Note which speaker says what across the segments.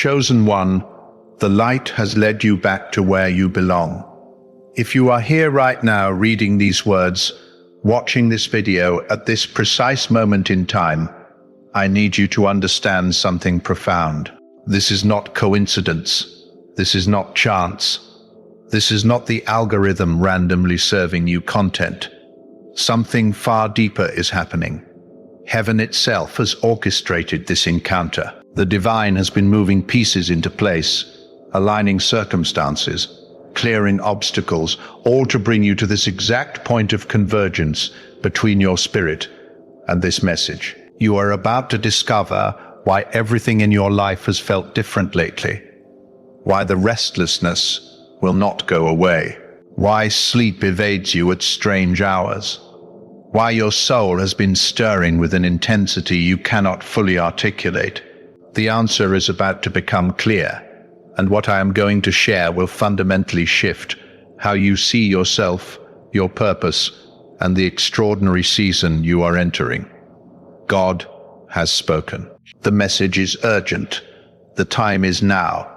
Speaker 1: Chosen one, the light has led you back to where you belong. If you are here right now reading these words, watching this video at this precise moment in time, I need you to understand something profound. This is not coincidence. This is not chance. This is not the algorithm randomly serving you content. Something far deeper is happening. Heaven itself has orchestrated this encounter. The divine has been moving pieces into place, aligning circumstances, clearing obstacles, all to bring you to this exact point of convergence between your spirit and this message. You are about to discover why everything in your life has felt different lately, why the restlessness will not go away, why sleep evades you at strange hours, why your soul has been stirring with an intensity you cannot fully articulate. The answer is about to become clear, and what I am going to share will fundamentally shift how you see yourself, your purpose, and the extraordinary season you are entering. God has spoken. The message is urgent. The time is now.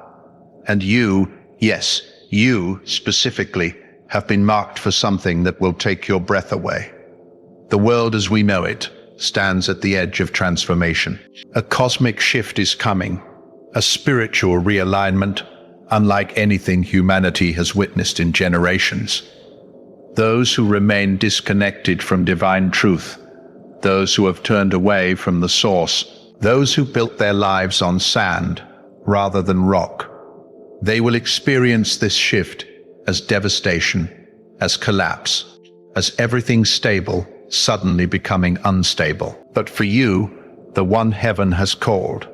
Speaker 1: And you, yes, you specifically, have been marked for something that will take your breath away. The world as we know it stands at the edge of transformation. A cosmic shift is coming, a spiritual realignment unlike anything humanity has witnessed in generations. Those who remain disconnected from divine truth, those who have turned away from the source, those who built their lives on sand rather than rock, they will experience this shift as devastation, as collapse, as everything stable suddenly becoming unstable. But for you, the one heaven has called,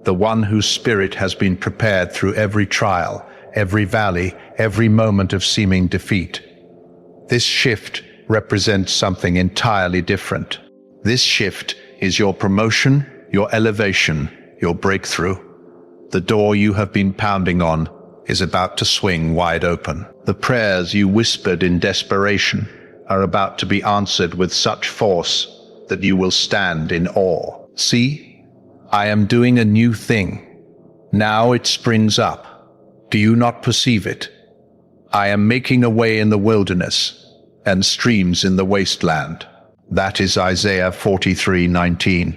Speaker 1: the one whose spirit has been prepared through every trial, every valley, every moment of seeming defeat, this shift represents something entirely different. This shift is your promotion, your elevation, your breakthrough. The door you have been pounding on is about to swing wide open. The prayers you whispered in desperation are about to be answered with such force that you will stand in awe. See, I am doing a new thing. Now it springs up. Do you not perceive it? I am making a way in the wilderness and streams in the wasteland. That is Isaiah 43:19,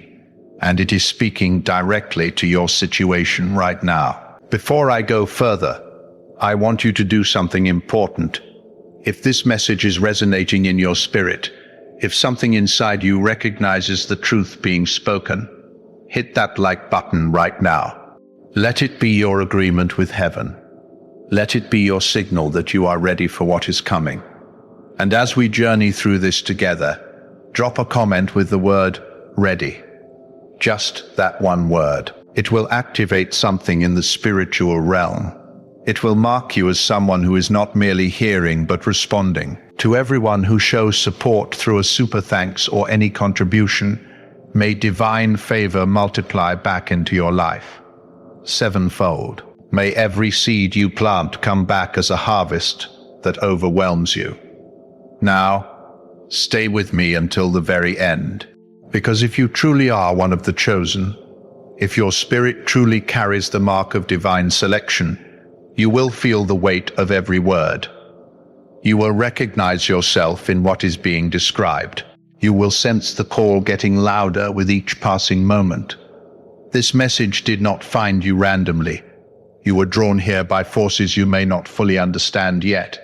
Speaker 1: and it is speaking directly to your situation right now. Before I go further, I want you to do something important. If this message is resonating in your spirit, if something inside you recognizes the truth being spoken, hit that like button right now. Let it be your agreement with heaven. Let it be your signal that you are ready for what is coming. And as we journey through this together, drop a comment with the word ready. Just that one word. It will activate something in the spiritual realm. It will mark you as someone who is not merely hearing but responding. To everyone who shows support through a super thanks or any contribution, may divine favor multiply back into your life sevenfold. May every seed you plant come back as a harvest that overwhelms you. Now, stay with me until the very end, because if you truly are one of the chosen, if your spirit truly carries the mark of divine selection, you will feel the weight of every word. You will recognize yourself in what is being described. You will sense the call getting louder with each passing moment. This message did not find you randomly. You were drawn here by forces you may not fully understand yet,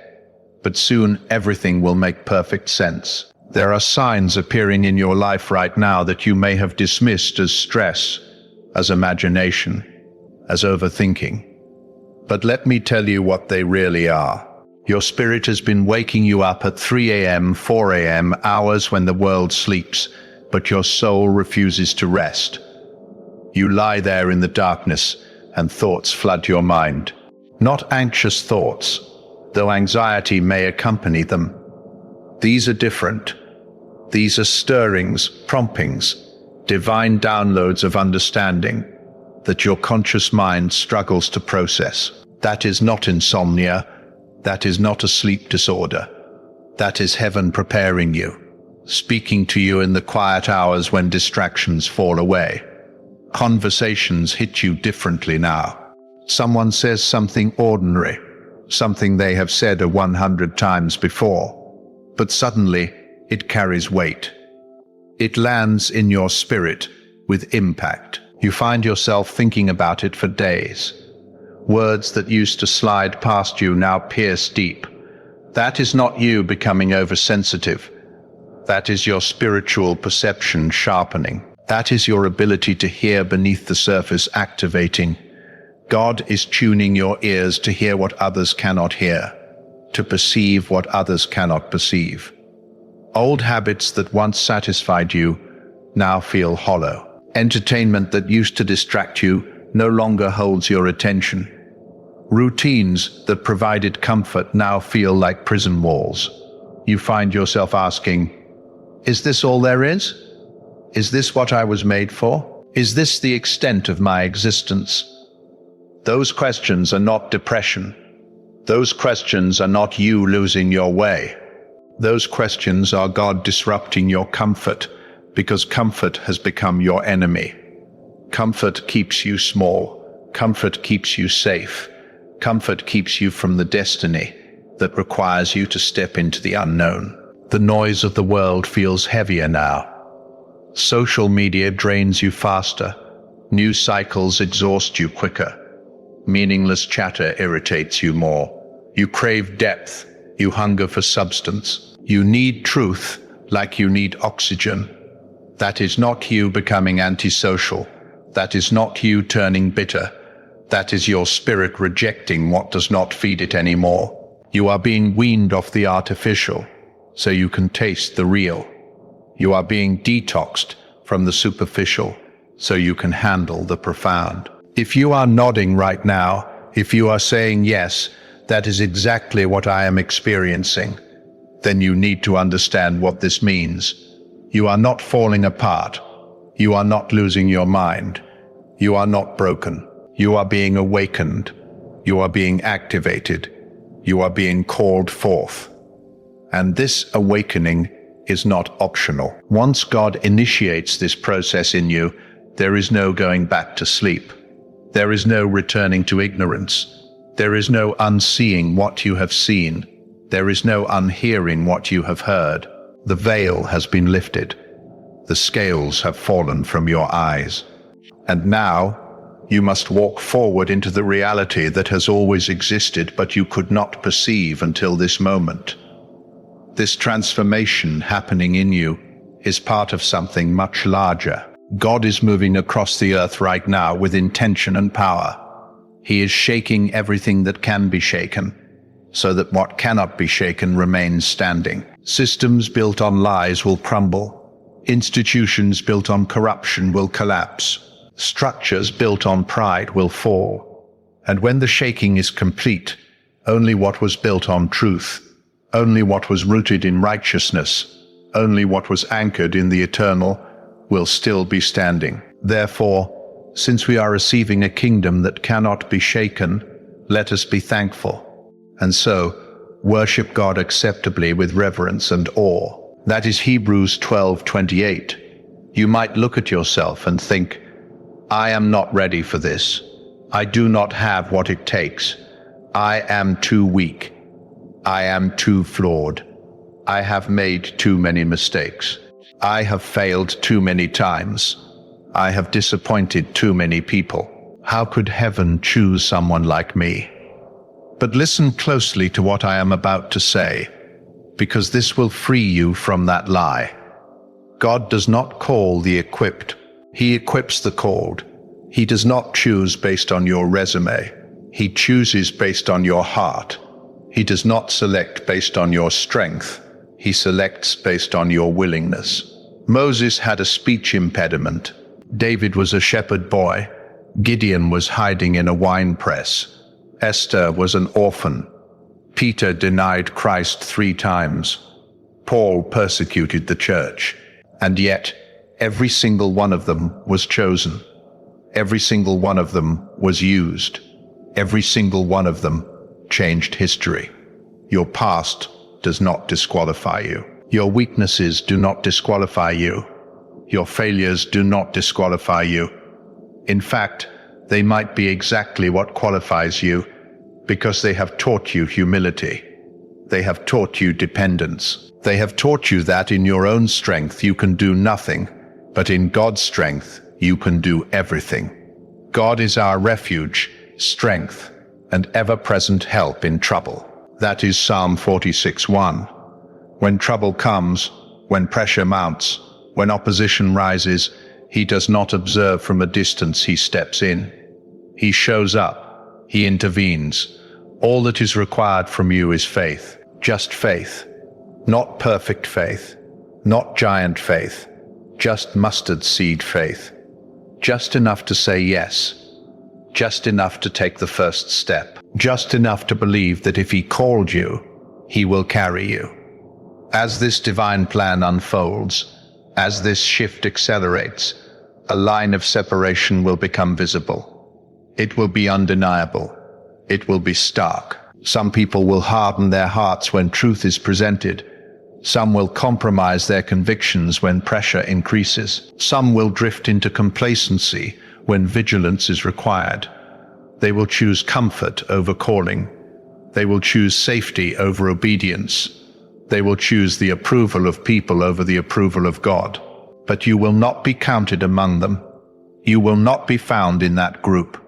Speaker 1: but soon everything will make perfect sense. There are signs appearing in your life right now that you may have dismissed as stress, as imagination, as overthinking. But let me tell you what they really are. Your spirit has been waking you up at 3 a.m., 4 a.m., hours when the world sleeps, but your soul refuses to rest. You lie there in the darkness, and thoughts flood your mind. Not anxious thoughts, though anxiety may accompany them. These are different. These are stirrings, promptings, divine downloads of understanding that your conscious mind struggles to process. That is not insomnia. That is not a sleep disorder. That is heaven preparing you, speaking to you in the quiet hours when distractions fall away. Conversations hit you differently now. Someone says something ordinary, something they have said 100 times before, but suddenly it carries weight. It lands in your spirit with impact. You find yourself thinking about it for days. Words that used to slide past you now pierce deep. That is not you becoming oversensitive. That is your spiritual perception sharpening. That is your ability to hear beneath the surface activating. God is tuning your ears to hear what others cannot hear, to perceive what others cannot perceive. Old habits that once satisfied you now feel hollow. Entertainment that used to distract you no longer holds your attention. Routines that provided comfort now feel like prison walls. You find yourself asking, is this all there is? Is this what I was made for? Is this the extent of my existence? Those questions are not depression. Those questions are not you losing your way. Those questions are God disrupting your comfort, because comfort has become your enemy. Comfort keeps you small. Comfort keeps you safe. Comfort keeps you from the destiny that requires you to step into the unknown. The noise of the world feels heavier now. Social media drains you faster. News cycles exhaust you quicker. Meaningless chatter irritates you more. You crave depth. You hunger for substance. You need truth like you need oxygen. That is not you becoming antisocial. That is not you turning bitter. That is your spirit rejecting what does not feed it anymore. You are being weaned off the artificial, so you can taste the real. You are being detoxed from the superficial, so you can handle the profound. If you are nodding right now, if you are saying yes, that is exactly what I am experiencing, then you need to understand what this means. You are not falling apart. You are not losing your mind. You are not broken. You are being awakened. You are being activated. You are being called forth. And this awakening is not optional. Once God initiates this process in you, there is no going back to sleep. There is no returning to ignorance. There is no unseeing what you have seen. There is no unhearing what you have heard. The veil has been lifted. The scales have fallen from your eyes. And now, you must walk forward into the reality that has always existed, but you could not perceive until this moment. This transformation happening in you is part of something much larger. God is moving across the earth right now with intention and power. He is shaking everything that can be shaken, so that what cannot be shaken remains standing. Systems built on lies will crumble. Institutions built on corruption will collapse. Structures built on pride will fall. And when the shaking is complete, only what was built on truth, only what was rooted in righteousness, only what was anchored in the eternal will still be standing. Therefore, since we are receiving a kingdom that cannot be shaken, let us be thankful. And so, worship God acceptably with reverence and awe. That is Hebrews 12:28. You might look at yourself and think, I am not ready for this. I do not have what it takes. I am too weak. I am too flawed. I have made too many mistakes. I have failed too many times. I have disappointed too many people. How could heaven choose someone like me? But listen closely to what I am about to say, because this will free you from that lie. God does not call the equipped. He equips the called. He does not choose based on your resume. He chooses based on your heart. He does not select based on your strength. He selects based on your willingness. Moses had a speech impediment. David was a shepherd boy. Gideon was hiding in a wine press. Esther was an orphan. Peter denied Christ 3 times. Paul persecuted the church. And yet, every single one of them was chosen. Every single one of them was used. Every single one of them changed history. Your past does not disqualify you. Your weaknesses do not disqualify you. Your failures do not disqualify you. In fact, They might be exactly what qualifies you, because they have taught you humility. They have taught you dependence. They have taught you that in your own strength you can do nothing, but in God's strength you can do everything. God is our refuge, strength, and ever-present help in trouble. That is Psalm 46:1. When trouble comes, when pressure mounts, when opposition rises, he does not observe from a distance, he steps in. He shows up. He intervenes. All that is required from you is faith. Just faith. Not perfect faith. Not giant faith. Just mustard seed faith. Just enough to say yes. Just enough to take the first step. Just enough to believe that if he called you, he will carry you. As this divine plan unfolds, as this shift accelerates, a line of separation will become visible. It will be undeniable. It will be stark. Some people will harden their hearts when truth is presented. Some will compromise their convictions when pressure increases. Some will drift into complacency when vigilance is required. They will choose comfort over calling. They will choose safety over obedience. They will choose the approval of people over the approval of God. But you will not be counted among them. You will not be found in that group.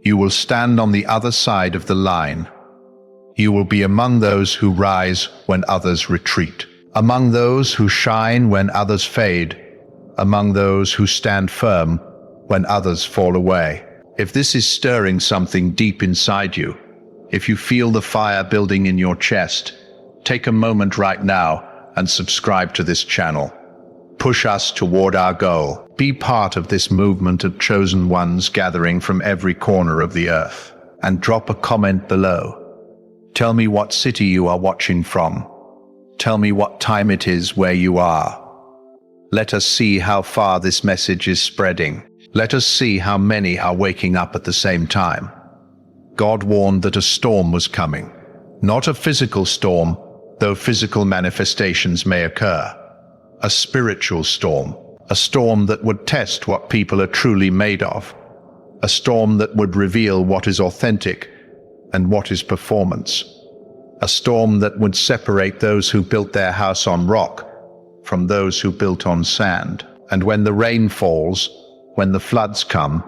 Speaker 1: You will stand on the other side of the line. You will be among those who rise when others retreat, among those who shine when others fade, among those who stand firm when others fall away. If this is stirring something deep inside you, if you feel the fire building in your chest, take a moment right now and subscribe to this channel. Push us toward our goal. Be part of this movement of chosen ones gathering from every corner of the earth. And drop a comment below. Tell me what city you are watching from. Tell me what time it is where you are. Let us see how far this message is spreading. Let us see how many are waking up at the same time. God warned that a storm was coming. Not a physical storm, though physical manifestations may occur. A spiritual storm. A storm that would test what people are truly made of. A storm that would reveal what is authentic and what is performance. A storm that would separate those who built their house on rock from those who built on sand. And when the rain falls, when the floods come,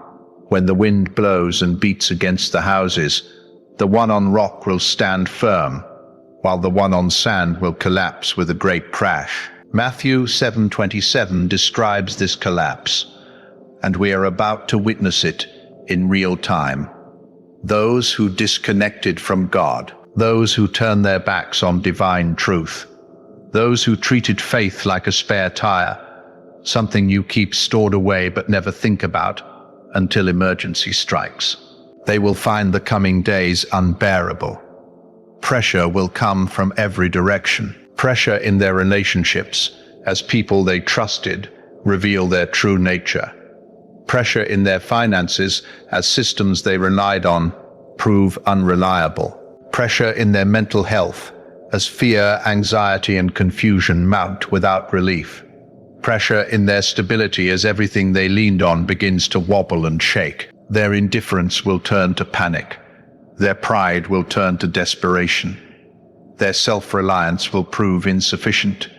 Speaker 1: when the wind blows and beats against the houses, the one on rock will stand firm, while the one on sand will collapse with a great crash. Matthew 7:27 describes this collapse, and we are about to witness it in real time. Those who disconnected from God, those who turned their backs on divine truth, those who treated faith like a spare tire, something you keep stored away but never think about until emergency strikes. They will find the coming days unbearable. Pressure will come from every direction. Pressure in their relationships, as people they trusted reveal their true nature. Pressure in their finances, as systems they relied on prove unreliable. Pressure in their mental health, as fear, anxiety, and confusion mount without relief. Pressure in their stability, as everything they leaned on begins to wobble and shake. Their indifference will turn to panic. Their pride will turn to desperation. Their self-reliance will prove insufficient.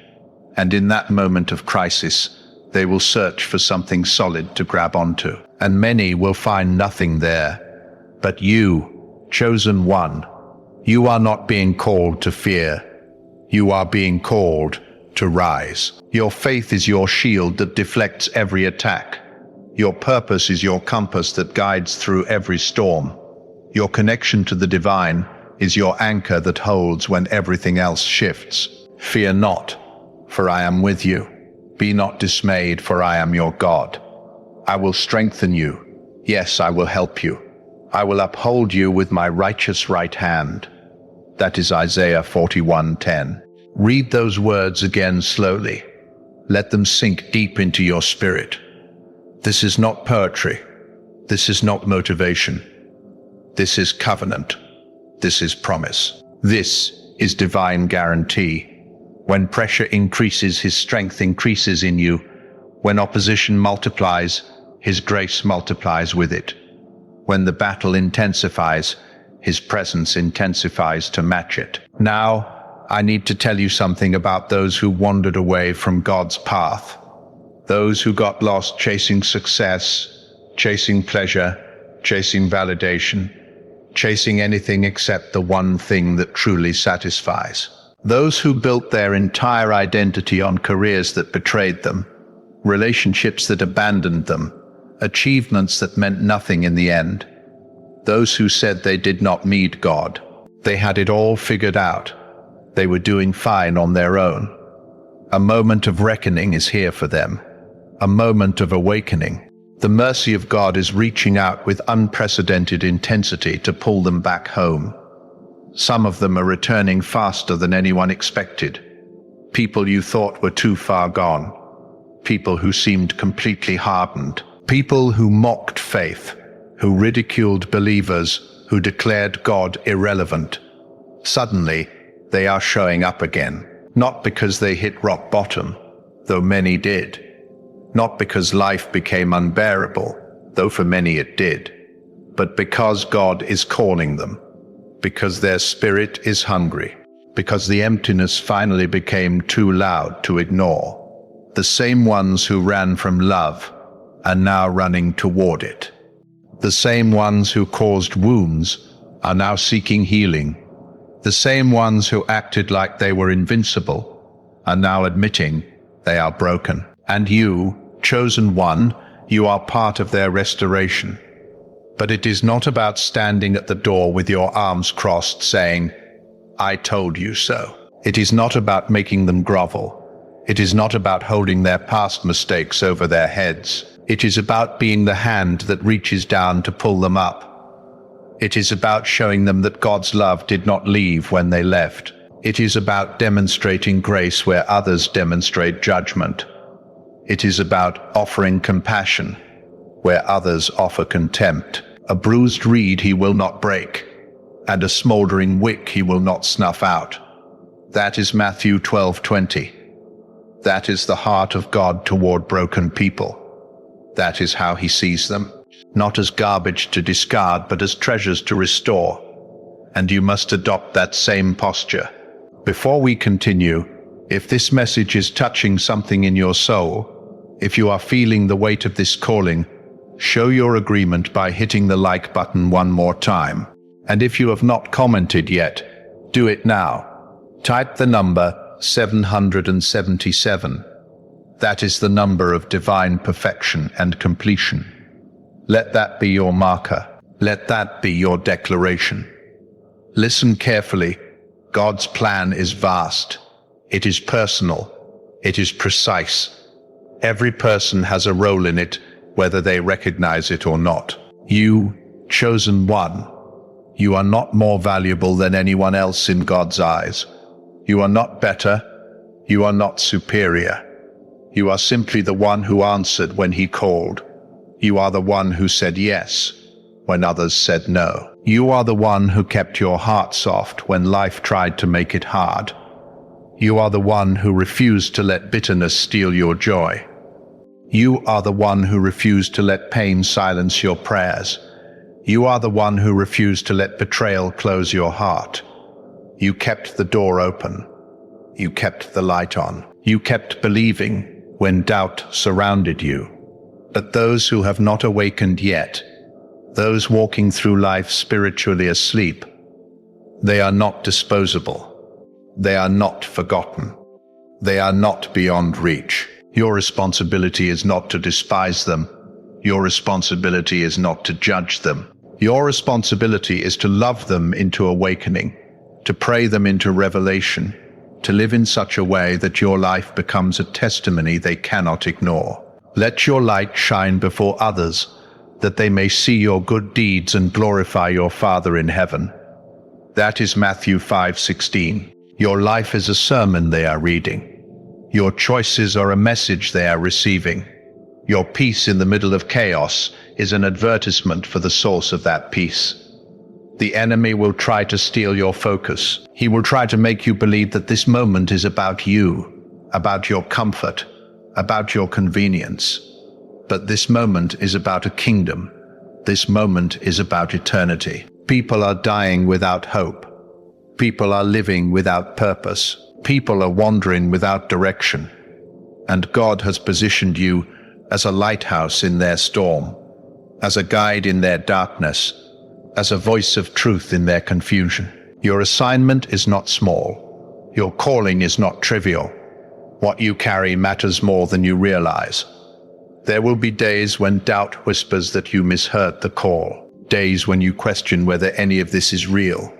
Speaker 1: And in that moment of crisis, they will search for something solid to grab onto. And many will find nothing there. But you, chosen one, you are not being called to fear. You are being called to rise. Your faith is your shield that deflects every attack. Your purpose is your compass that guides through every storm. Your connection to the divine is your anchor that holds when everything else shifts. Fear not, for I am with you. Be not dismayed, for I am your God. I will strengthen you. Yes, I will help you. I will uphold you with my righteous right hand. That is Isaiah 41:10. Read those words again slowly. Let them sink deep into your spirit. This is not poetry. This is not motivation. This is covenant. This is promise. This is divine guarantee. When pressure increases, his strength increases in you. When opposition multiplies, his grace multiplies with it. When the battle intensifies, his presence intensifies to match it. Now, I need to tell you something about those who wandered away from God's path. Those who got lost chasing success, chasing pleasure, chasing validation, chasing anything except the one thing that truly satisfies. Those who built their entire identity on careers that betrayed them, relationships that abandoned them, achievements that meant nothing in the end. Those who said they did not need God. They had it all figured out. They were doing fine on their own. A moment of reckoning is here for them. A moment of awakening. The mercy of God is reaching out with unprecedented intensity to pull them back home. Some of them are returning faster than anyone expected. People you thought were too far gone. People who seemed completely hardened. People who mocked faith, who ridiculed believers, who declared God irrelevant. Suddenly, they are showing up again. Not because they hit rock bottom, though many did. Not because life became unbearable, though for many it did. But because God is calling them. Because their spirit is hungry. Because the emptiness finally became too loud to ignore. The same ones who ran from love are now running toward it. The same ones who caused wounds are now seeking healing. The same ones who acted like they were invincible are now admitting they are broken. And you, chosen one, you are part of their restoration. But it is not about standing at the door with your arms crossed saying, "I told you so." It is not about making them grovel. It is not about holding their past mistakes over their heads. It is about being the hand that reaches down to pull them up. It is about showing them that God's love did not leave when they left. It is about demonstrating grace where others demonstrate judgment. It is about offering compassion where others offer contempt. A bruised reed he will not break, and a smoldering wick he will not snuff out. That is Matthew 12:20. That is the heart of God toward broken people. That is how he sees them. Not as garbage to discard, but as treasures to restore. And you must adopt that same posture. Before we continue, if this message is touching something in your soul, if you are feeling the weight of this calling, show your agreement by hitting the like button one more time. And if you have not commented yet, do it now. Type the number 777. That is the number of divine perfection and completion. Let that be your marker. Let that be your declaration. Listen carefully. God's plan is vast. It is personal. It is precise. Every person has a role in it, whether they recognize it or not. You, chosen one, you are not more valuable than anyone else in God's eyes. You are not better. You are not superior. You are simply the one who answered when he called. You are the one who said yes when others said no. You are the one who kept your heart soft when life tried to make it hard. You are the one who refused to let bitterness steal your joy. You are the one who refused to let pain silence your prayers. You are the one who refused to let betrayal close your heart. You kept the door open. You kept the light on. You kept believing when doubt surrounded you. But those who have not awakened yet, those walking through life spiritually asleep, they are not disposable. They are not forgotten. They are not beyond reach. Your responsibility is not to despise them. Your responsibility is not to judge them. Your responsibility is to love them into awakening, to pray them into revelation, to live in such a way that your life becomes a testimony they cannot ignore. Let your light shine before others, that they may see your good deeds and glorify your Father in heaven. That is Matthew 5:16. Your life is a sermon they are reading. Your choices are a message they are receiving. Your peace in the middle of chaos is an advertisement for the source of that peace. The enemy will try to steal your focus. He will try to make you believe that this moment is about you, about your comfort, about your convenience. But this moment is about a kingdom, This moment is about eternity. People are dying without hope. People are living without purpose. People are wandering without direction. And God has positioned you as a lighthouse in their storm, as a guide in their darkness, as a voice of truth in their confusion. Your assignment is not small. Your calling is not trivial. What you carry matters more than you realize. There will be days when doubt whispers that you misheard the call. Days when you question whether any of this is real.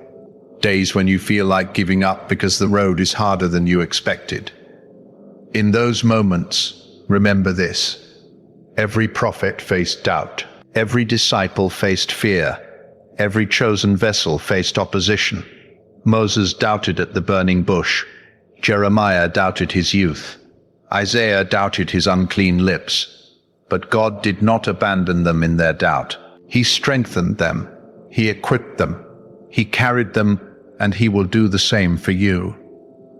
Speaker 1: Days when you feel like giving up because the road is harder than you expected. In those moments, remember this. Every prophet faced doubt. Every disciple faced fear. Every chosen vessel faced opposition. Moses doubted at the burning bush. Jeremiah doubted his youth. Isaiah doubted his unclean lips. But God did not abandon them in their doubt. He strengthened them. He equipped them. He carried them, and He will do the same for you.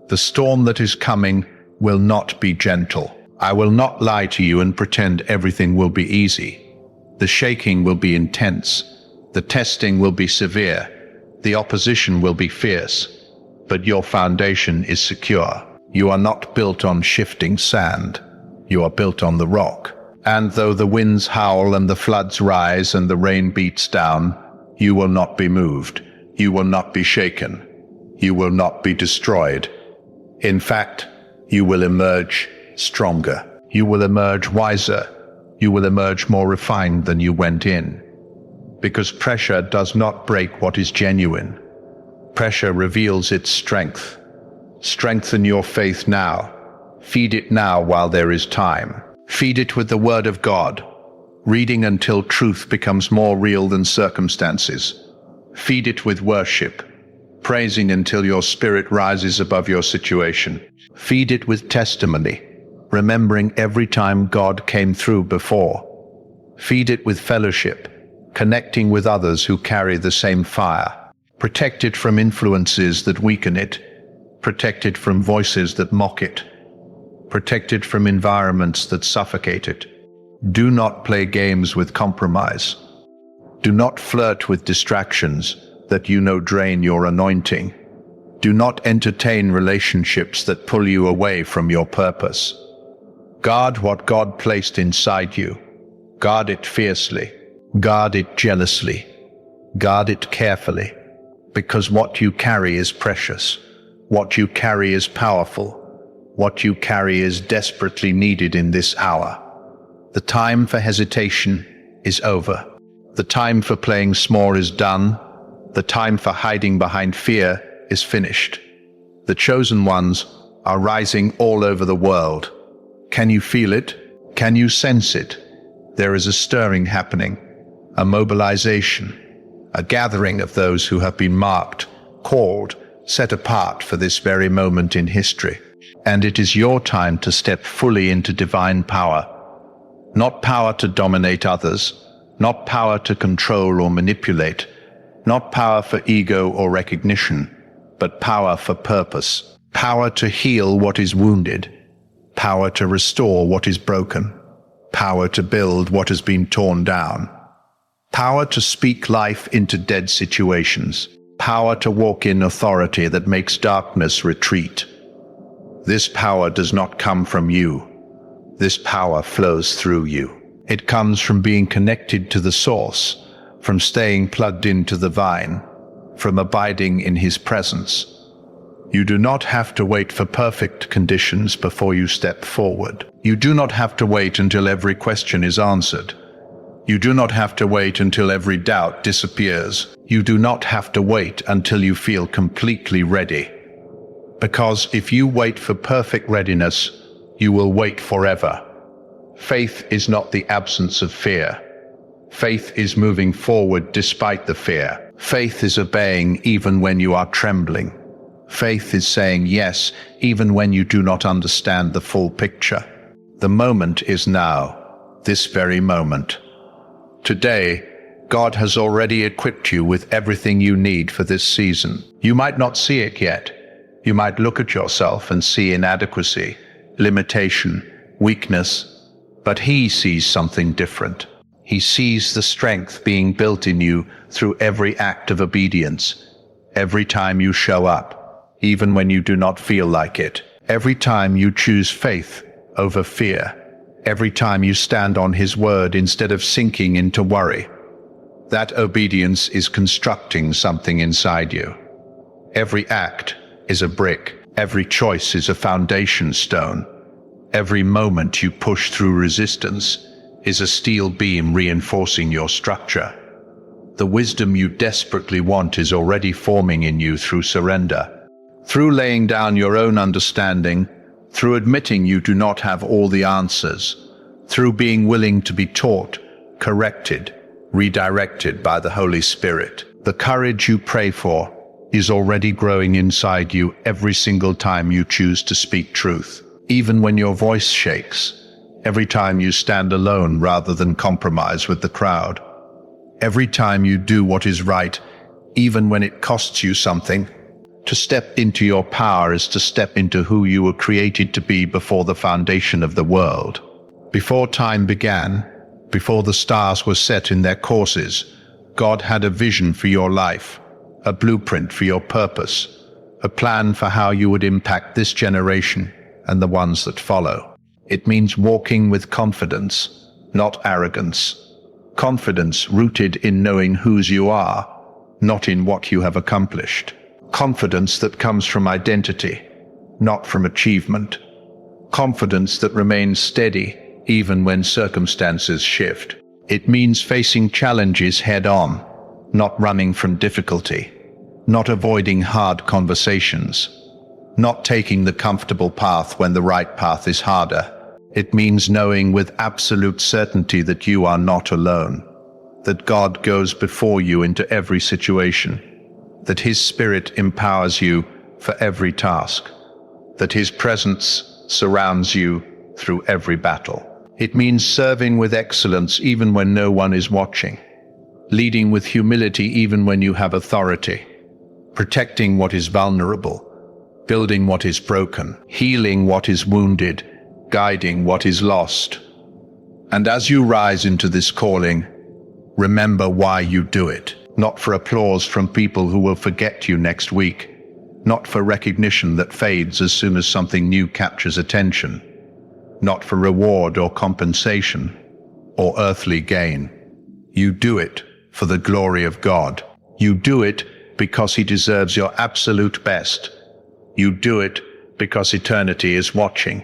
Speaker 1: The storm that is coming will not be gentle. I will not lie to you and pretend everything will be easy. The shaking will be intense. The testing will be severe. The opposition will be fierce. But your foundation is secure. You are not built on shifting sand. You are built on the rock. And though the winds howl and the floods rise and the rain beats down, you will not be moved. You will not be shaken. You will not be destroyed. In fact, you will emerge stronger. You will emerge wiser. You will emerge more refined than you went in. Because pressure does not break what is genuine. Pressure reveals its strength. Strengthen your faith now. Feed it now while there is time. Feed it with the Word of God, reading until truth becomes more real than circumstances. Feed it with worship, praising until your spirit rises above your situation. Feed it with testimony, remembering every time God came through before. Feed it with fellowship, connecting with others who carry the same fire. Protect it from influences that weaken it. Protect it from voices that mock it. Protect it from environments that suffocate it. Do not play games with compromise. Do not flirt with distractions that you know drain your anointing. Do not entertain relationships that pull you away from your purpose. Guard what God placed inside you. Guard it fiercely. Guard it jealously. Guard it carefully. Because what you carry is precious. What you carry is powerful. What you carry is desperately needed in this hour. The time for hesitation is over. The time for playing small is done. The time for hiding behind fear is finished. The chosen ones are rising all over the world. Can you feel it? Can you sense it? There is a stirring happening, a mobilization, a gathering of those who have been marked, called, set apart for this very moment in history. And it is your time to step fully into divine power. Not power to dominate others, not power to control or manipulate, not power for ego or recognition, but power for purpose. Power to heal what is wounded, power to restore what is broken, power to build what has been torn down, power to speak life into dead situations, power to walk in authority that makes darkness retreat. This power does not come from you. This power flows through you. It comes from being connected to the source, from staying plugged into the vine, from abiding in His presence. You do not have to wait for perfect conditions before you step forward. You do not have to wait until every question is answered. You do not have to wait until every doubt disappears. You do not have to wait until you feel completely ready. Because if you wait for perfect readiness, you will wait forever. Faith is not the absence of fear. Faith is moving forward despite the fear. Faith is obeying even when you are trembling. Faith is saying yes even when you do not understand the full picture. The moment is now, this very moment. Today, God has already equipped you with everything you need for this season. You might not see it yet. You might look at yourself and see inadequacy, limitation, weakness, but He sees something different. He sees the strength being built in you through every act of obedience, every time you show up, even when you do not feel like it, every time you choose faith over fear, every time you stand on His word instead of sinking into worry. That obedience is constructing something inside you. Every act is a brick. Every choice is a foundation stone. Every moment you push through resistance is a steel beam reinforcing your structure. The wisdom you desperately want is already forming in you through surrender, through laying down your own understanding, through admitting you do not have all the answers, through being willing to be taught, corrected, redirected by the Holy Spirit. The courage you pray for is already growing inside you every single time you choose to speak truth, even when your voice shakes, every time you stand alone rather than compromise with the crowd, every time you do what is right, even when it costs you something. To step into your power is to step into who you were created to be before the foundation of the world. Before time began, before the stars were set in their courses, God had a vision for your life, a blueprint for your purpose, a plan for how you would impact this generation and the ones that follow. It means walking with confidence, not arrogance. Confidence rooted in knowing whose you are, not in what you have accomplished. Confidence that comes from identity, not from achievement. Confidence that remains steady even when circumstances shift. It means facing challenges head-on, not running from difficulty, not avoiding hard conversations, not taking the comfortable path when the right path is harder. It means knowing with absolute certainty that you are not alone, that God goes before you into every situation, that His Spirit empowers you for every task, that His presence surrounds you through every battle. It means serving with excellence even when no one is watching, leading with humility even when you have authority, protecting what is vulnerable, building what is broken, healing what is wounded, guiding what is lost. And as you rise into this calling, remember why you do it. Not for applause from people who will forget you next week, not for recognition that fades as soon as something new captures attention, not for reward or compensation or earthly gain. You do it for the glory of God. You do it because He deserves your absolute best. You do it because eternity is watching.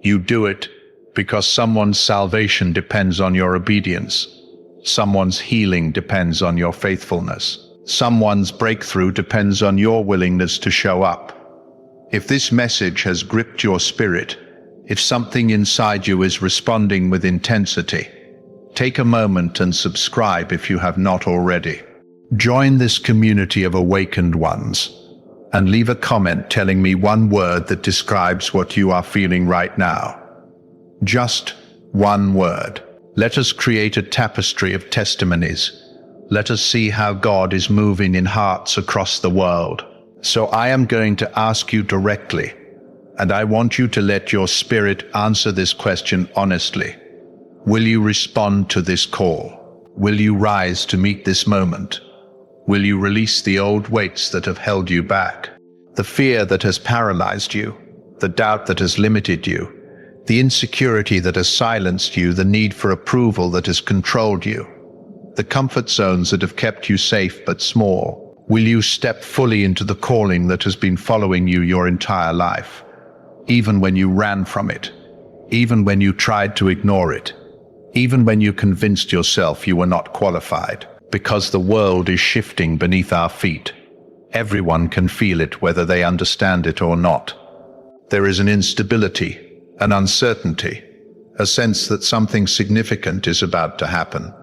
Speaker 1: You do it because someone's salvation depends on your obedience. Someone's healing depends on your faithfulness. Someone's breakthrough depends on your willingness to show up. If this message has gripped your spirit, if something inside you is responding with intensity, take a moment and subscribe if you have not already. Join this community of awakened ones and leave a comment telling me one word that describes what you are feeling right now. Just one word. Let us create a tapestry of testimonies. Let us see how God is moving in hearts across the world. So I am going to ask you directly, and I want you to let your spirit answer this question honestly. Will you respond to this call? Will you rise to meet this moment? Will you release the old weights that have held you back? The fear that has paralyzed you, the doubt that has limited you, the insecurity that has silenced you, the need for approval that has controlled you, the comfort zones that have kept you safe but small. Will you step fully into the calling that has been following you your entire life, even when you ran from it, even when you tried to ignore it, even when you convinced yourself you were not qualified? Because the world is shifting beneath our feet. Everyone can feel it whether they understand it or not. There is an instability, an uncertainty, a sense that something significant is about to happen.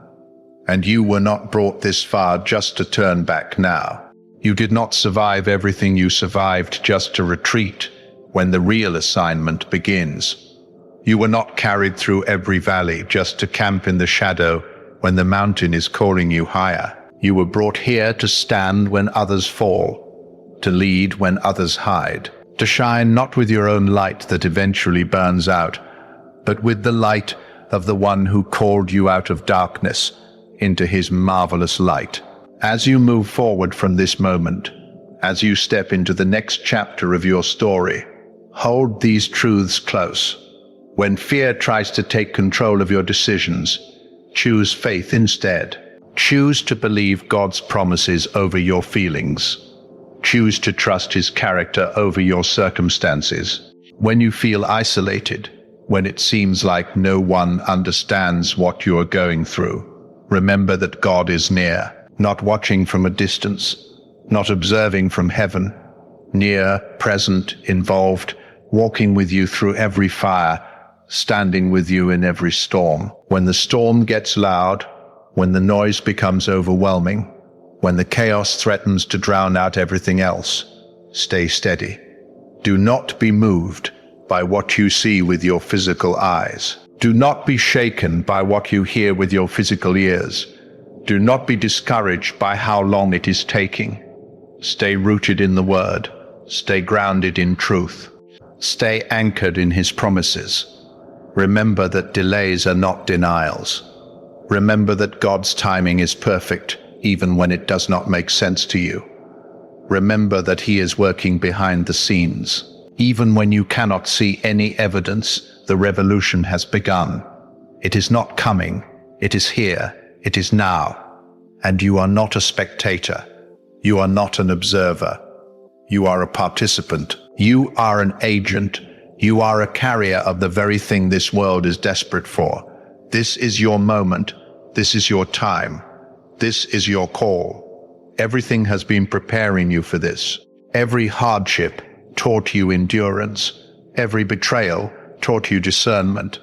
Speaker 1: And you were not brought this far just to turn back now. You did not survive everything you survived just to retreat when the real assignment begins. You were not carried through every valley just to camp in the shadow when the mountain is calling you higher. You were brought here to stand when others fall, to lead when others hide, to shine not with your own light that eventually burns out, but with the light of the one who called you out of darkness into his marvelous light. As you move forward from this moment, as you step into the next chapter of your story, hold these truths close. When fear tries to take control of your decisions, choose faith instead. Choose to believe God's promises over your feelings. Choose to trust his character over your circumstances. When you feel isolated, when it seems like no one understands what you are going through, remember that God is near, not watching from a distance, not observing from heaven, near, present, involved, walking with you through every fire, standing with you in every storm. When the storm gets loud, when the noise becomes overwhelming, when the chaos threatens to drown out everything else, stay steady. Do not be moved by what you see with your physical eyes. Do not be shaken by what you hear with your physical ears. Do not be discouraged by how long it is taking. Stay rooted in the Word. Stay grounded in truth. Stay anchored in his promises. Remember that delays are not denials. Remember that God's timing is perfect, even when it does not make sense to you. Remember that he is working behind the scenes. Even when you cannot see any evidence, the revolution has begun. It is not coming. It is here. It is now. And you are not a spectator. You are not an observer. You are a participant. You are an agent. You are a carrier of the very thing this world is desperate for. This is your moment. This is your time. This is your call. Everything has been preparing you for this. Every hardship taught you endurance. Every betrayal taught you discernment.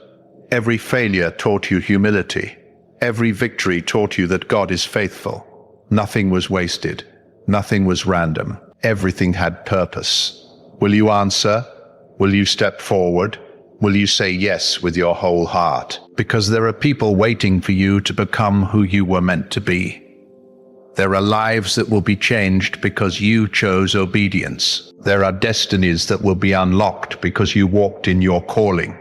Speaker 1: Every failure taught you humility. Every victory taught you that God is faithful. Nothing was wasted. Nothing was random. Everything had purpose. Will you answer? Will you step forward? Will you say yes with your whole heart? Because there are people waiting for you to become who you were meant to be. There are lives that will be changed because you chose obedience. There are destinies that will be unlocked because you walked in your calling.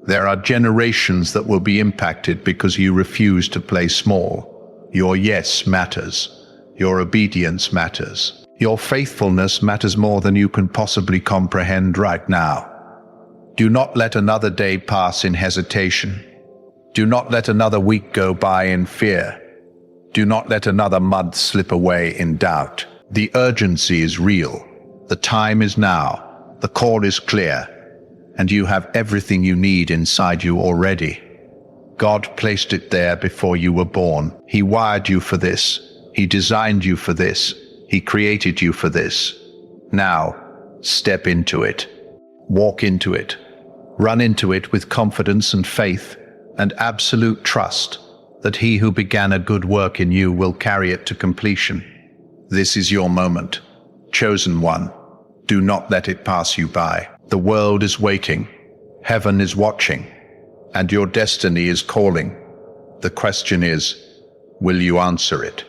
Speaker 1: There are generations that will be impacted because you refused to play small. Your yes matters. Your obedience matters. Your faithfulness matters more than you can possibly comprehend right now. Do not let another day pass in hesitation. Do not let another week go by in fear. Do not let another month slip away in doubt. The urgency is real. The time is now. The call is clear. And you have everything you need inside you already. God placed it there before you were born. He wired you for this. He designed you for this. He created you for this. Now, step into it. Walk into it. Run into it with confidence and faith and absolute trust that he who began a good work in you will carry it to completion. This is your moment, chosen one. Do not let it pass you by. The world is waiting. Heaven is watching. And your destiny is calling. The question is, will you answer it?